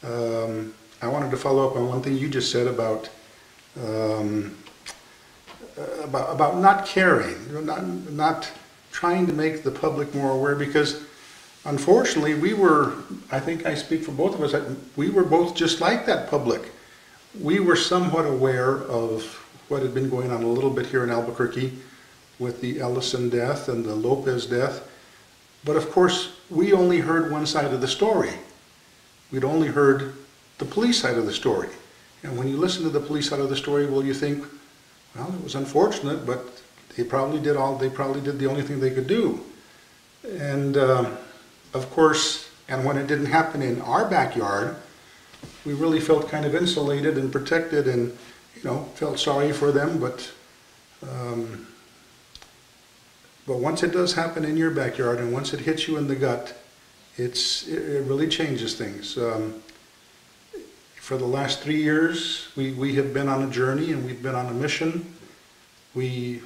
I wanted to follow up on one thing you just said um, about not caring, not trying to make the public more aware, because unfortunately I think I speak for both of us, we were both just like that public. We were somewhat aware of what had been going on a little bit here in Albuquerque with the Ellison death and the Lopez death, but of course we only heard one side of the story. We'd only heard the police side of the story. And when you listen to the police side of the story, well, you think, well, it was unfortunate, but they probably did the only thing they could do. And of course, and when it didn't happen in our backyard, we really felt kind of insulated and protected, and felt sorry for them. But once it does happen in your backyard, and once it hits you in the gut, it really changes things. For the last 3 years, we have been on a journey, and we've been on a mission. We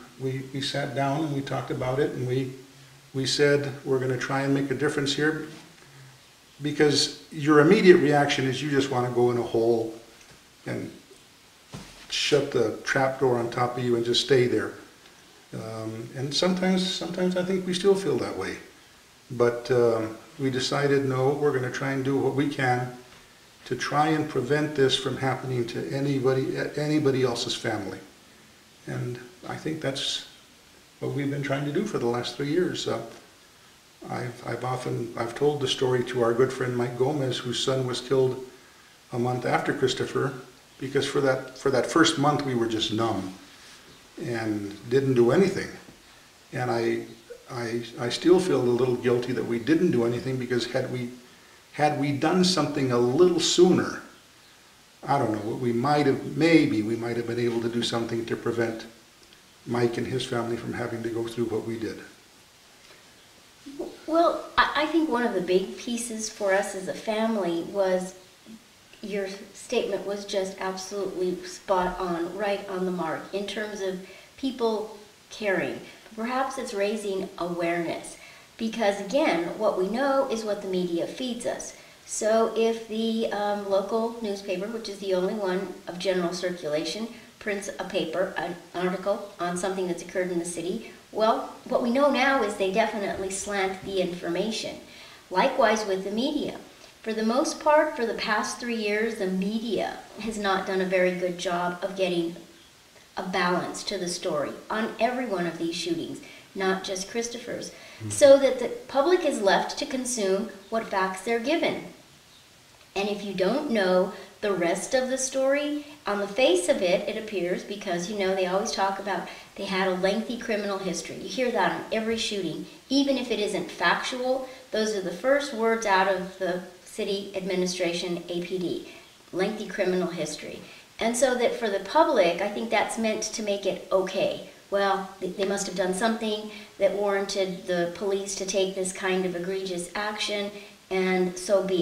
sat down and we talked about it, and we said we're going to try and make a difference here, because your immediate reaction is you just want to go in a hole and shut the trap door on top of you and just stay there. And sometimes I think we still feel that way. But we decided, no, we're going to try and do what we can to try and prevent this from happening to anybody else's family. And I think that's what we've been trying to do for the last 3 years. I've told the story to our good friend Mike Gomez, whose son was killed a month after Christopher, because for that first month we were just numb and didn't do anything. And I still feel a little guilty that we didn't do anything, because had we done something a little sooner, I don't know, maybe we might have been able to do something to prevent Mike and his family from having to go through what we did. Well, I think one of the big pieces for us as a family was your statement was just absolutely spot on, right on the mark, in terms of people caring. Perhaps it's raising awareness, because again, what we know is what the media feeds us. So if the local newspaper, which is the only one of general circulation, prints a paper, an article on something that's occurred in the city, well, what we know now is they definitely slant the information. Likewise with the media. For the most part, for the past 3 years, the media has not done a very good job of getting a balance to the story on every one of these shootings, not just Christopher's, so that the public is left to consume what facts they're given. And if you don't know the rest of the story, on the face of it, it appears, because they always talk about they had a lengthy criminal history. You hear that on every shooting. Even if it isn't factual, those are the first words out of the city administration, APD, lengthy criminal history. And so that for the public, I think that's meant to make it okay. Well, they must have done something that warranted the police to take this kind of egregious action, and so be it.